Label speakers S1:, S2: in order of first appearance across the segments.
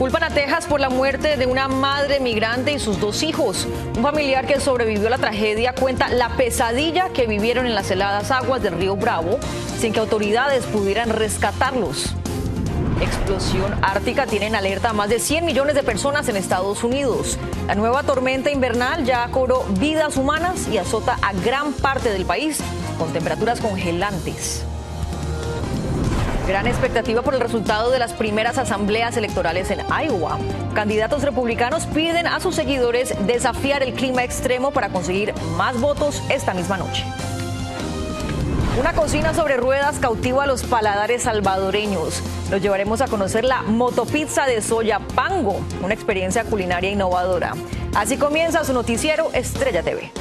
S1: Culpan a Texas por la muerte de una madre migrante y sus 2 hijos. Un familiar que sobrevivió a la tragedia cuenta la pesadilla que vivieron en las heladas aguas del río Bravo sin que autoridades pudieran rescatarlos. Explosión ártica tiene en alerta a más de 100 millones de personas en Estados Unidos. La nueva tormenta invernal ya cobró vidas humanas y azota a gran parte del país con temperaturas congelantes. Gran expectativa por el resultado de las primeras asambleas electorales en Iowa. Candidatos republicanos piden a sus seguidores desafiar el clima extremo para conseguir más votos esta misma noche. Una cocina sobre ruedas cautiva a los paladares salvadoreños. Los llevaremos a conocer la motopizza de soya Pango, una experiencia culinaria innovadora. Así comienza su noticiero Estrella TV.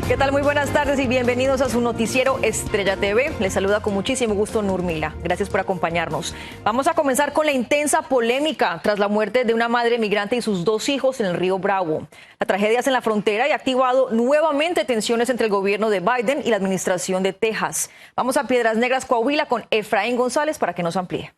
S1: ¿Qué tal? Muy buenas tardes y bienvenidos a su noticiero Estrella TV. Les saluda con muchísimo gusto Nurmila. Gracias por acompañarnos. Vamos a comenzar con la intensa polémica tras la muerte de una madre migrante y sus 2 hijos en el río Bravo. La tragedia es en la frontera y ha activado nuevamente tensiones entre el gobierno de Biden y la administración de Texas. Vamos a Piedras Negras, Coahuila, con Efraín González para que nos amplíe.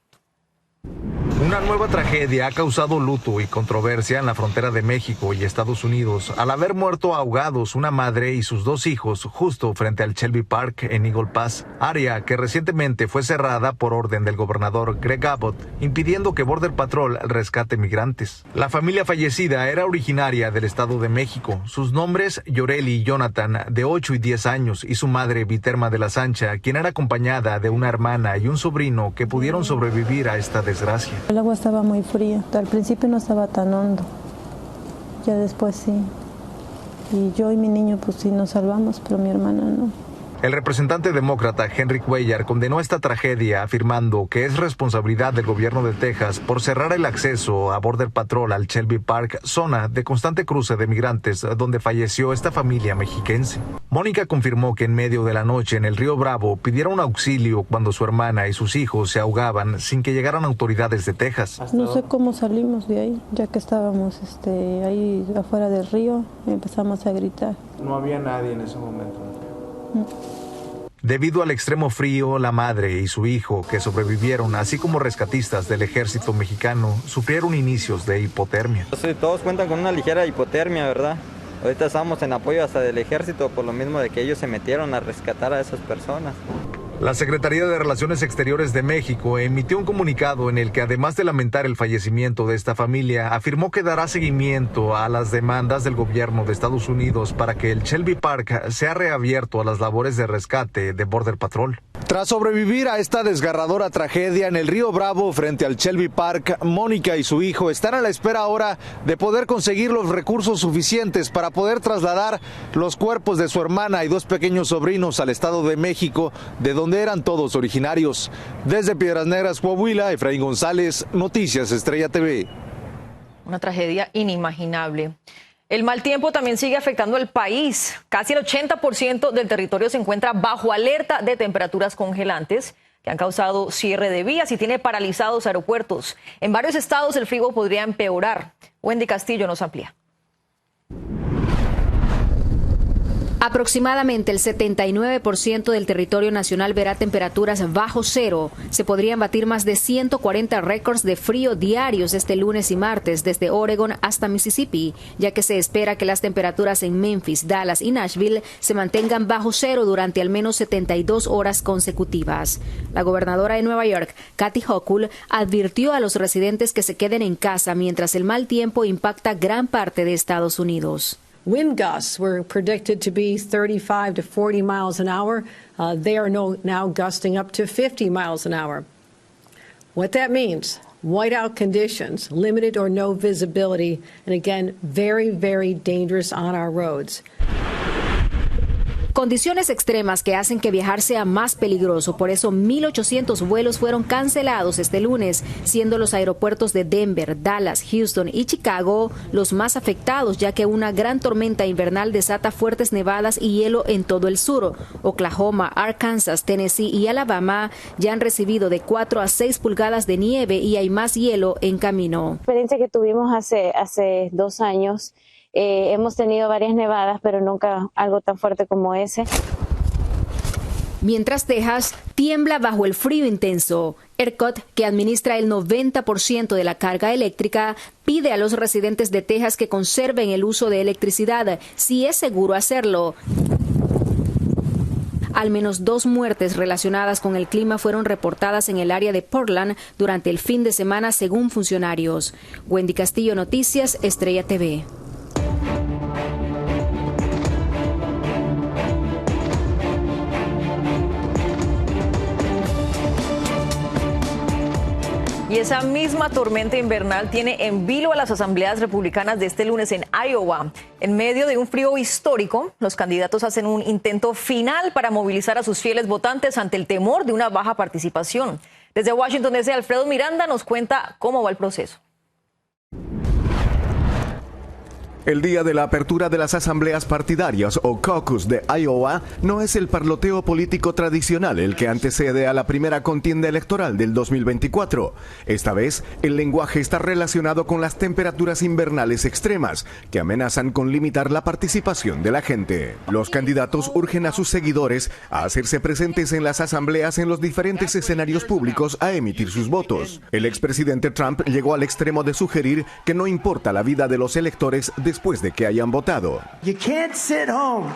S2: Una nueva tragedia ha causado luto y controversia en la frontera de México y Estados Unidos al haber muerto ahogados una madre y sus 2 hijos justo frente al Shelby Park en Eagle Pass, área que recientemente fue cerrada por orden del gobernador Greg Abbott, impidiendo que Border Patrol rescate migrantes. La familia fallecida era originaria del Estado de México. Sus nombres, Yoreli y Jonathan, de 8 y 10 años, y su madre, Viterma de la Sancha, quien era acompañada de una hermana y un sobrino que pudieron sobrevivir a esta desgracia.
S3: El agua estaba muy fría, al principio no estaba tan hondo, ya después sí. Y yo y mi niño pues sí nos salvamos, pero mi hermana no.
S2: El representante demócrata Henry Cuellar condenó esta tragedia afirmando que es responsabilidad del gobierno de Texas por cerrar el acceso a Border Patrol al Shelby Park, zona de constante cruce de migrantes donde falleció esta familia mexiquense. Mónica confirmó que en medio de la noche en el río Bravo pidieron auxilio cuando su hermana y sus hijos se ahogaban sin que llegaran autoridades de Texas.
S3: No sé cómo salimos de ahí, ya que estábamos ahí afuera del río, empezamos a gritar.
S4: No había nadie en ese momento.
S2: Debido al extremo frío, la madre y su hijo, que sobrevivieron, así como rescatistas del ejército mexicano, sufrieron inicios de hipotermia.
S5: Sí, todos cuentan con una ligera hipotermia, ¿verdad? Ahorita estamos en apoyo hasta del ejército, por lo mismo de que ellos se metieron a rescatar a esas personas.
S2: La Secretaría de Relaciones Exteriores de México emitió un comunicado en el que, además de lamentar el fallecimiento de esta familia, afirmó que dará seguimiento a las demandas del gobierno de Estados Unidos para que el Shelby Park sea reabierto a las labores de rescate de Border Patrol. Tras sobrevivir a esta desgarradora tragedia en el río Bravo frente al Shelby Park, Mónica y su hijo están a la espera ahora de poder conseguir los recursos suficientes para poder trasladar los cuerpos de su hermana y 2 pequeños sobrinos al Estado de México, de donde eran todos originarios. Desde Piedras Negras, Coahuila, Efraín González, Noticias Estrella TV.
S1: Una tragedia inimaginable. El mal tiempo también sigue afectando al país. Casi el 80% del territorio se encuentra bajo alerta de temperaturas congelantes que han causado cierre de vías y tiene paralizados aeropuertos. En varios estados el frío podría empeorar. Wendy Castillo nos amplía.
S6: Aproximadamente el 79% del territorio nacional verá temperaturas bajo cero. Se podrían batir más de 140 récords de frío diarios este lunes y martes desde Oregon hasta Mississippi, ya que se espera que las temperaturas en Memphis, Dallas y Nashville se mantengan bajo cero durante al menos 72 horas consecutivas. La gobernadora de Nueva York, Kathy Hochul, advirtió a los residentes que se queden en casa mientras el mal tiempo impacta gran parte de Estados Unidos.
S7: Wind gusts were predicted to be 35 to 40 miles an hour. They are now gusting up to 50 miles an hour. What that means, whiteout conditions, limited or no visibility, and again, very, very dangerous on our roads.
S6: Condiciones extremas que hacen que viajar sea más peligroso. Por eso 1.800 vuelos fueron cancelados este lunes, siendo los aeropuertos de Denver, Dallas, Houston y Chicago los más afectados, ya que una gran tormenta invernal desata fuertes nevadas y hielo en todo el sur. Oklahoma, Arkansas, Tennessee y Alabama ya han recibido de 4 a 6 pulgadas de nieve y hay más hielo en camino.
S8: La experiencia que tuvimos hace 2 años, hemos tenido varias nevadas, pero nunca algo tan fuerte como ese.
S6: Mientras Texas tiembla bajo el frío intenso, ERCOT, que administra el 90% de la carga eléctrica, pide a los residentes de Texas que conserven el uso de electricidad si es seguro hacerlo. Al menos 2 muertes relacionadas con el clima fueron reportadas en el área de Portland durante el fin de semana, según funcionarios. Wendy Castillo, Noticias, Estrella TV.
S1: Y esa misma tormenta invernal tiene en vilo a las asambleas republicanas de este lunes en Iowa. En medio de un frío histórico, los candidatos hacen un intento final para movilizar a sus fieles votantes ante el temor de una baja participación. Desde Washington, DC, Alfredo Miranda nos cuenta cómo va el proceso.
S9: El día de la apertura de las asambleas partidarias o caucus de Iowa no es el parloteo político tradicional el que antecede a la primera contienda electoral del 2024. Esta vez, el lenguaje está relacionado con las temperaturas invernales extremas que amenazan con limitar la participación de la gente. Los candidatos urgen a sus seguidores a hacerse presentes en las asambleas en los diferentes escenarios públicos a emitir sus votos. El expresidente Trump llegó al extremo de sugerir que no importa la vida de los electores después de que hayan votado.
S10: You can't sit home.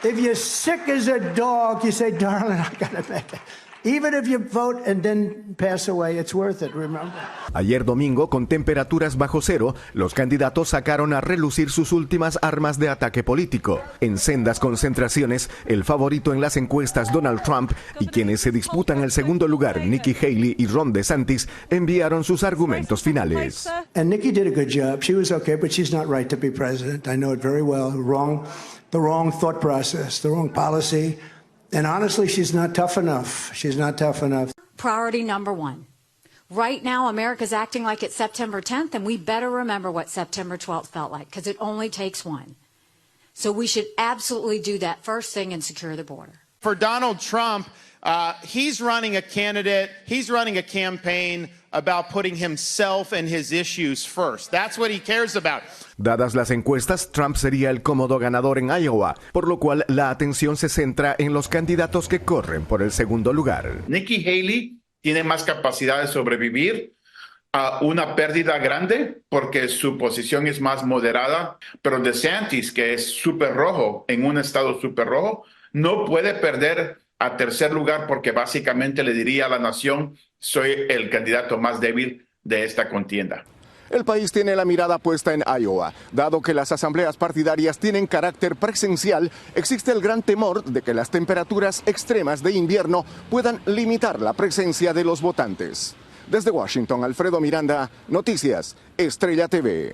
S10: If you're sick as a dog, you say, darling, I gotta make it. Even if you vote and then pass away, it's worth it, remember?
S9: Ayer domingo, con temperaturas bajo cero, los candidatos sacaron a relucir sus últimas armas de ataque político. En sendas concentraciones, el favorito en las encuestas, Donald Trump, y quienes se disputan el segundo lugar, Nikki Haley y Ron DeSantis, enviaron sus argumentos finales.
S10: And Nikki did a good job. She was okay, but she's not right to be president. I know it very well. The wrong thought process, the wrong policy. And honestly, she's not tough enough. She's not tough enough.
S11: Priority number 1. Right now, America's acting like it's September 10th, and we better remember what September 12th felt like, because it only takes one. So we should absolutely do that first thing and secure the border.
S12: For Donald Trump, he's running a candidate, he's running a campaign about putting himself and his issues first. That's what he cares about.
S9: Dadas las encuestas, Trump sería el cómodo ganador en Iowa, por lo cual la atención se centra en los candidatos que corren por el segundo lugar.
S13: Nikki Haley tiene más capacidad de sobrevivir a una pérdida grande porque su posición es más moderada, pero DeSantis, que es súper rojo, en un estado súper rojo, no puede perder a tercer lugar porque básicamente le diría a la nación: soy el candidato más débil de esta contienda.
S9: El país tiene la mirada puesta en Iowa. Dado que las asambleas partidarias tienen carácter presencial, existe el gran temor de que las temperaturas extremas de invierno puedan limitar la presencia de los votantes. Desde Washington, Alfredo Miranda, Noticias, Estrella TV.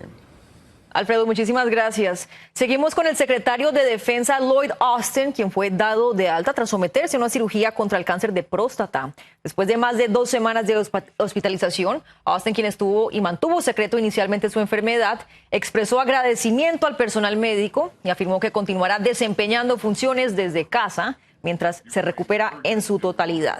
S1: Alfredo, muchísimas gracias. Seguimos con el secretario de Defensa Lloyd Austin, quien fue dado de alta tras someterse a una cirugía contra el cáncer de próstata. Después de más de 2 semanas de hospitalización, Austin, quien estuvo y mantuvo secreto inicialmente su enfermedad, expresó agradecimiento al personal médico y afirmó que continuará desempeñando funciones desde casa mientras se recupera en su totalidad.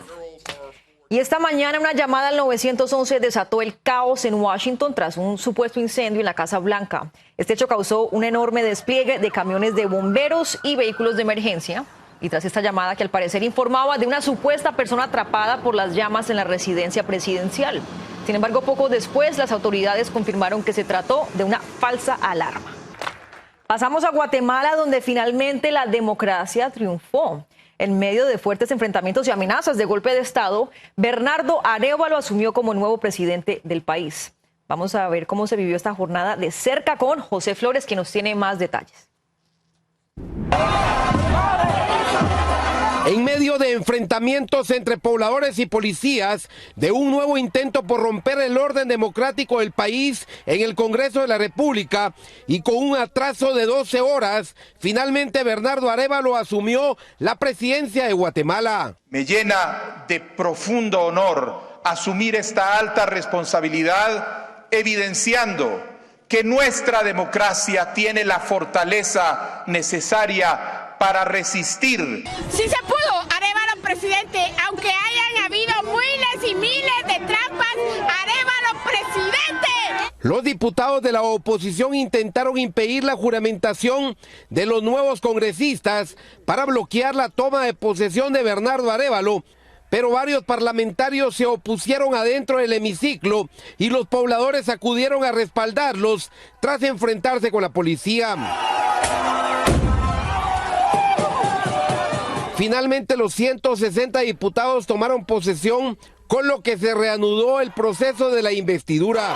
S1: Y esta mañana una llamada al 911 desató el caos en Washington tras un supuesto incendio en la Casa Blanca. Este hecho causó un enorme despliegue de camiones de bomberos y vehículos de emergencia. Y tras esta llamada, que al parecer informaba de una supuesta persona atrapada por las llamas en la residencia presidencial. Sin embargo, poco después las autoridades confirmaron que se trató de una falsa alarma. Pasamos a Guatemala, donde finalmente la democracia triunfó. En medio de fuertes enfrentamientos y amenazas de golpe de Estado, Bernardo Arévalo asumió como nuevo presidente del país. Vamos a ver cómo se vivió esta jornada de cerca con José Flores, quien nos tiene más detalles.
S14: En medio de enfrentamientos entre pobladores y policías, de un nuevo intento por romper el orden democrático del país en el Congreso de la República y con un atraso de 12 horas, finalmente Bernardo Arévalo asumió la presidencia de Guatemala.
S15: Me llena de profundo honor asumir esta alta responsabilidad, evidenciando que nuestra democracia tiene la fortaleza necesaria para resistir.
S16: Sí se pudo, Arévalo presidente, aunque hayan habido miles y miles de trampas, Arévalo presidente.
S14: Los diputados de la oposición intentaron impedir la juramentación de los nuevos congresistas para bloquear la toma de posesión de Bernardo Arévalo, pero varios parlamentarios se opusieron adentro del hemiciclo y los pobladores acudieron a respaldarlos tras enfrentarse con la policía. Finalmente los 160 diputados tomaron posesión, con lo que se reanudó el proceso de la investidura.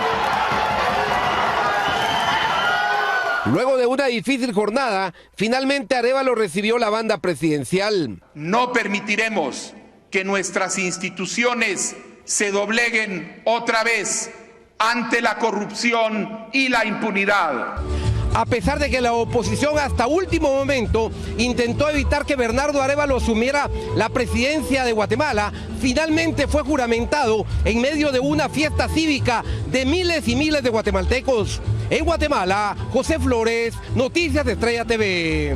S14: Luego de una difícil jornada, finalmente Arévalo recibió la banda presidencial.
S15: No permitiremos que nuestras instituciones se dobleguen otra vez ante la corrupción y la impunidad.
S14: A pesar de que la oposición hasta último momento intentó evitar que Bernardo Arévalo asumiera la presidencia de Guatemala, finalmente fue juramentado en medio de una fiesta cívica de miles y miles de guatemaltecos. En Guatemala, José Flores, Noticias de Estrella TV.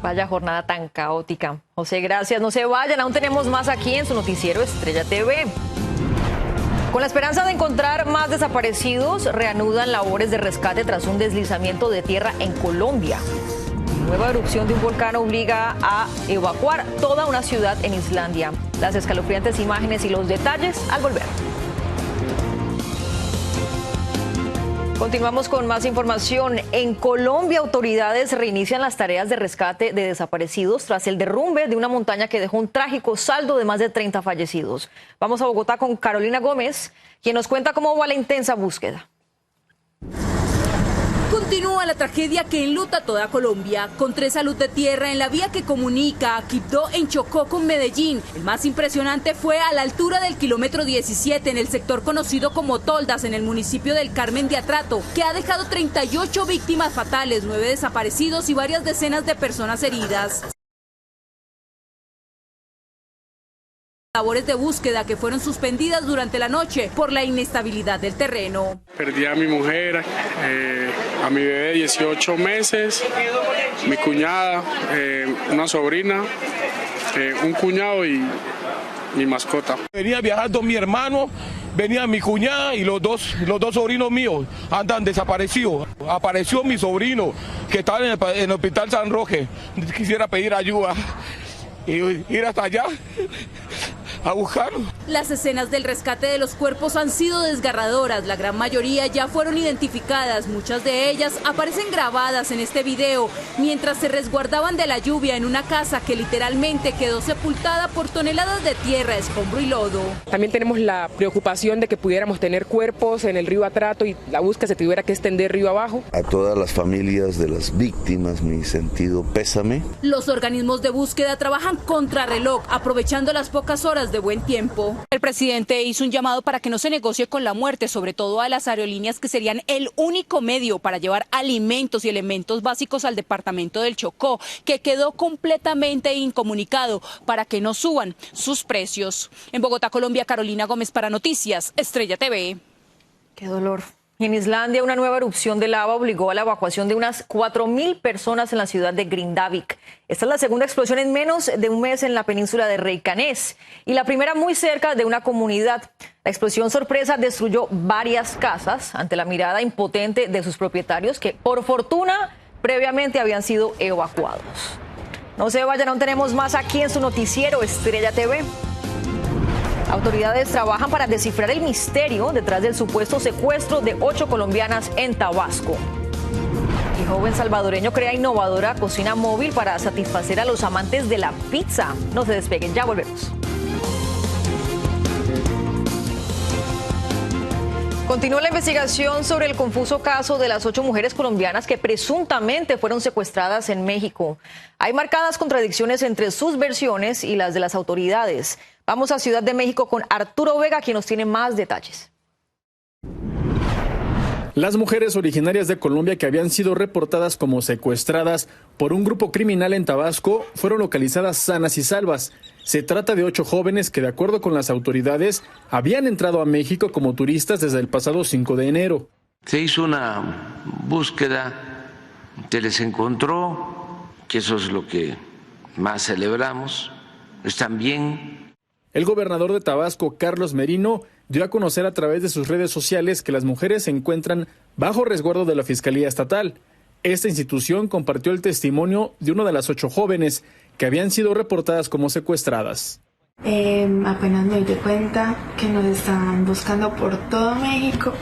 S1: Vaya jornada tan caótica. José, gracias. No se vayan, aún tenemos más aquí en su noticiero Estrella TV. Con la esperanza de encontrar más desaparecidos, reanudan labores de rescate tras un deslizamiento de tierra en Colombia. Nueva erupción de un volcán obliga a evacuar toda una ciudad en Islandia. Las escalofriantes imágenes y los detalles al volver. Continuamos con más información. En Colombia, autoridades reinician las tareas de rescate de desaparecidos tras el derrumbe de una montaña que dejó un trágico saldo de más de 30 fallecidos. Vamos a Bogotá con Carolina Gómez, quien nos cuenta cómo va la intensa búsqueda.
S17: Continúa la tragedia que enluta toda Colombia, con 3 salud de tierra en la vía que comunica a Quibdó en Chocó con Medellín. El más impresionante fue a la altura del kilómetro 17 en el sector conocido como Toldas, en el municipio del Carmen de Atrato, que ha dejado 38 víctimas fatales, 9 desaparecidos y varias decenas de personas heridas. Labores de búsqueda que fueron suspendidas durante la noche por la inestabilidad del terreno.
S18: Perdí a mi mujer, a mi bebé de 18 meses, mi cuñada, una sobrina, un cuñado y mi mascota.
S19: Venía viajando mi hermano, venía mi cuñada y los dos sobrinos míos andan desaparecidos. Apareció mi sobrino que está en el hospital San Roque. Quisiera pedir ayuda y ir hasta allá a buscarlo.
S17: Las escenas del rescate de los cuerpos han sido desgarradoras. La gran mayoría ya fueron identificadas. Muchas de ellas aparecen grabadas en este video mientras se resguardaban de la lluvia en una casa que literalmente quedó sepultada por toneladas de tierra, escombro y lodo.
S20: También tenemos la preocupación de que pudiéramos tener cuerpos en el río Atrato y la búsqueda se tuviera que extender río abajo.
S21: A todas las familias de las víctimas, mi sentido pésame.
S17: Los organismos de búsqueda trabajan contrarreloj, aprovechando las pocas horas de buen tiempo. El presidente hizo un llamado para que no se negocie con la muerte, sobre todo a las aerolíneas que serían el único medio para llevar alimentos y elementos básicos al departamento del Chocó, que quedó completamente incomunicado para que no suban sus precios. En Bogotá, Colombia, Carolina Gómez para Noticias Estrella TV.
S1: Qué dolor. En Islandia, una nueva erupción de lava obligó a la evacuación de unas 4.000 personas en la ciudad de Grindavik. Esta es la segunda explosión en menos de un mes en la península de Reykjanes y la primera muy cerca de una comunidad. La explosión sorpresa destruyó varias casas ante la mirada impotente de sus propietarios que, por fortuna, previamente habían sido evacuados. No se vayan, aún tenemos más aquí en su noticiero Estrella TV. Autoridades trabajan para descifrar el misterio detrás del supuesto secuestro de 8 colombianas en Tabasco. El joven salvadoreño crea innovadora cocina móvil para satisfacer a los amantes de la pizza. No se despeguen, ya volvemos. Continúa la investigación sobre el confuso caso de las 8 mujeres colombianas que presuntamente fueron secuestradas en México. Hay marcadas contradicciones entre sus versiones y las de las autoridades. Vamos a Ciudad de México con Arturo Vega, quien nos tiene más detalles.
S22: Las mujeres originarias de Colombia que habían sido reportadas como secuestradas por un grupo criminal en Tabasco fueron localizadas sanas y salvas. Se trata de 8 jóvenes que, de acuerdo con las autoridades, habían entrado a México como turistas desde el pasado 5 de enero.
S23: Se hizo una búsqueda, se les encontró, que eso es lo que más celebramos, están bien.
S22: El gobernador de Tabasco, Carlos Merino, dio a conocer a través de sus redes sociales que las mujeres se encuentran bajo resguardo de la Fiscalía Estatal. Esta institución compartió el testimonio de una de las 8 jóvenes que habían sido reportadas como secuestradas.
S3: Apenas me di cuenta que nos estaban buscando por todo México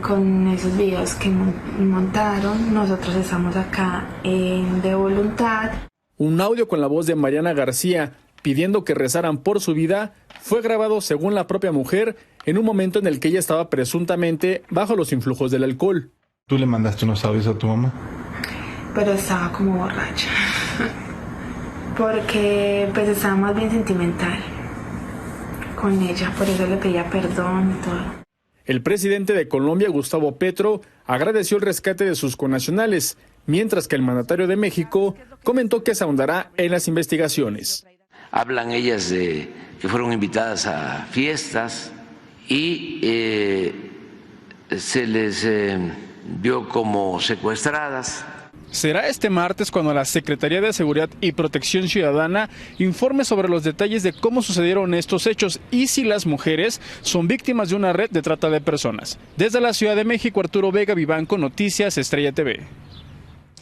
S3: con esos videos que montaron. Nosotros estamos acá de voluntad.
S22: Un audio con la voz de Mariana García pidiendo que rezaran por su vida fue grabado, según la propia mujer, en un momento en el que ella estaba presuntamente bajo los influjos del alcohol.
S4: ¿Tú le mandaste unos audios a tu mamá?
S3: Pero estaba como borracha, porque pues estaba más bien sentimental con ella, por eso le pedía perdón y todo.
S22: El presidente de Colombia, Gustavo Petro, agradeció el rescate de sus connacionales, mientras que el mandatario de México comentó que se ahondará en las investigaciones.
S23: Hablan ellas de que fueron invitadas a fiestas y se les vio como secuestradas.
S22: Será este martes cuando la Secretaría de Seguridad y Protección Ciudadana informe sobre los detalles de cómo sucedieron estos hechos y si las mujeres son víctimas de una red de trata de personas. Desde la Ciudad de México, Arturo Vega Vivanco, Noticias Estrella TV.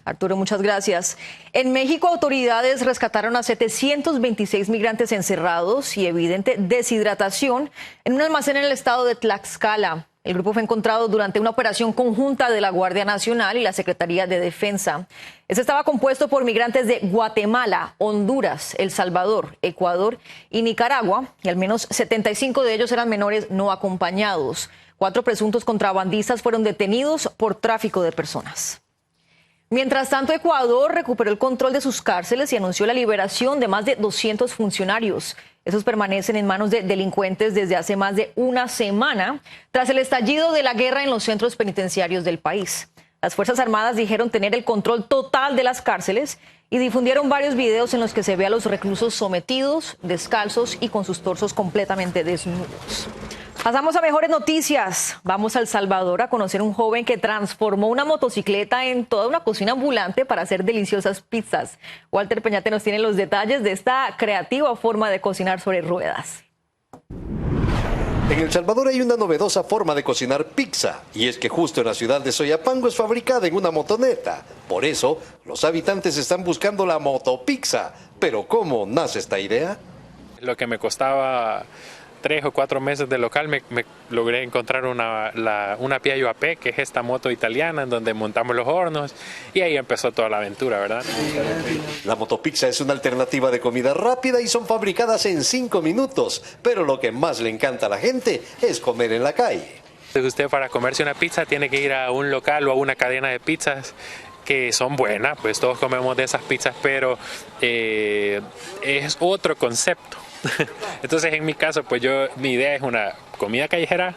S1: Arturo, muchas gracias. En México, autoridades rescataron a 726 migrantes encerrados y evidente deshidratación en un almacén en el estado de Tlaxcala. El grupo fue encontrado durante una operación conjunta de la Guardia Nacional y la Secretaría de Defensa. Este estaba compuesto por migrantes de Guatemala, Honduras, El Salvador, Ecuador y Nicaragua, y al menos 75 de ellos eran menores no acompañados. 4 presuntos contrabandistas fueron detenidos por tráfico de personas. Mientras tanto, Ecuador recuperó el control de sus cárceles y anunció la liberación de más de 200 funcionarios. Esos permanecen en manos de delincuentes desde hace más de una semana, tras el estallido de la guerra en los centros penitenciarios del país. Las Fuerzas Armadas dijeron tener el control total de las cárceles y difundieron varios videos en los que se ve a los reclusos sometidos, descalzos y con sus torsos completamente desnudos. Pasamos a mejores noticias. Vamos a El Salvador a conocer un joven que transformó una motocicleta en toda una cocina ambulante para hacer deliciosas pizzas. Walter Peñate nos tiene los detalles de esta creativa forma de cocinar sobre ruedas.
S5: En El Salvador hay una novedosa forma de cocinar pizza, y es que justo en la ciudad de Soyapango es fabricada en una motoneta. Por eso, los habitantes están buscando la motopizza. Pero ¿cómo nace esta idea?
S24: Lo que me costaba 3 o 4 meses de local, me logré encontrar una Piaggio AP, que es esta moto italiana en donde montamos los hornos, y ahí empezó toda la aventura, ¿verdad?
S5: La motopizza es una alternativa de comida rápida y son fabricadas en 5 minutos, pero lo que más le encanta a la gente es comer en la calle.
S24: Usted, para comerse una pizza tiene que ir a un local o a una cadena de pizzas que son buenas, pues todos comemos de esas pizzas, pero es otro concepto. Entonces, en mi caso, pues mi idea es una comida callejera,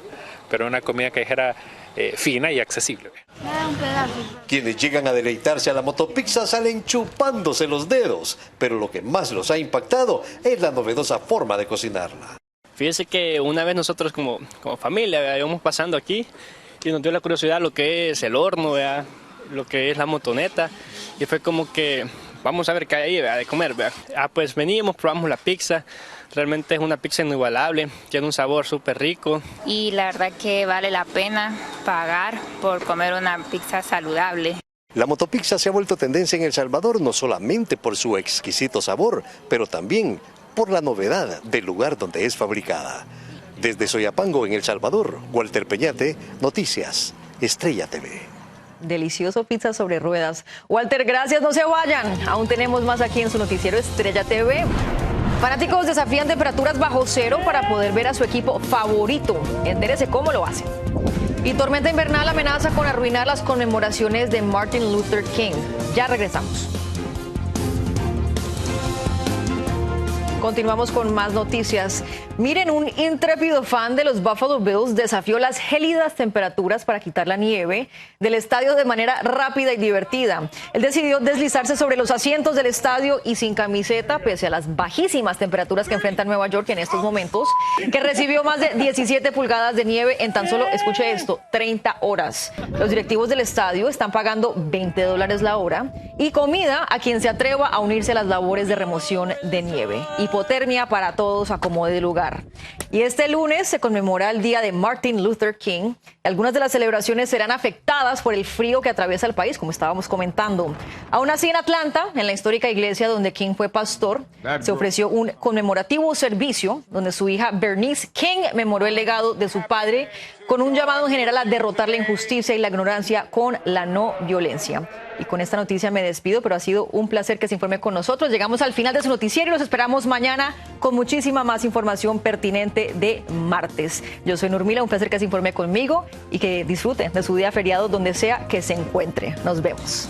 S24: pero una comida callejera fina y accesible.
S5: Quienes llegan a deleitarse a la motopizza salen chupándose los dedos, pero lo que más los ha impactado es la novedosa forma de cocinarla.
S25: Fíjese que una vez nosotros como familia íbamos pasando aquí y nos dio la curiosidad lo que es el horno, ¿verdad? Lo que es la motoneta, y fue como que vamos a ver qué hay ahí de comer, ¿verdad? Pues veníamos, probamos la pizza. Realmente es una pizza inigualable, tiene un sabor súper rico.
S26: Y la verdad que vale la pena pagar por comer una pizza saludable.
S5: La motopizza se ha vuelto tendencia en El Salvador no solamente por su exquisito sabor, pero también por la novedad del lugar donde es fabricada. Desde Soyapango, en El Salvador, Walter Peñate, Noticias Estrella TV.
S1: Delicioso pizza sobre ruedas. Walter, gracias, no se vayan. Aún tenemos más aquí en su noticiero Estrella TV. Fanáticos desafían temperaturas bajo cero para poder ver a su equipo favorito. Entérese cómo lo hacen. Y tormenta invernal amenaza con arruinar las conmemoraciones de Martin Luther King. Ya regresamos. Continuamos con más noticias. Miren, un intrépido fan de los Buffalo Bills desafió las gélidas temperaturas para quitar la nieve del estadio de manera rápida y divertida. Él decidió deslizarse sobre los asientos del estadio y sin camiseta, pese a las bajísimas temperaturas que enfrenta Nueva York en estos momentos, que recibió más de 17 pulgadas de nieve en tan solo, escuche esto, 30 horas. Los directivos del estadio están pagando $20 la hora y comida a quien se atreva a unirse a las labores de remoción de nieve. Y hipotermia para todos a como de lugar. Y este lunes se conmemora el Día de Martin Luther King. Algunas de las celebraciones serán afectadas por el frío que atraviesa el país, como estábamos comentando. Aún así, en Atlanta, en la histórica iglesia donde King fue pastor, se ofreció un conmemorativo servicio donde su hija Bernice King memoró el legado de su padre con un llamado en general a derrotar la injusticia y la ignorancia con la no violencia. Y con esta noticia me despido, pero ha sido un placer que se informe con nosotros. Llegamos al final de su noticiero y los esperamos mañana con muchísima más información pertinente de martes. Yo soy Nurmila, un placer que se informe conmigo y que disfruten de su día feriado donde sea que se encuentre. Nos vemos.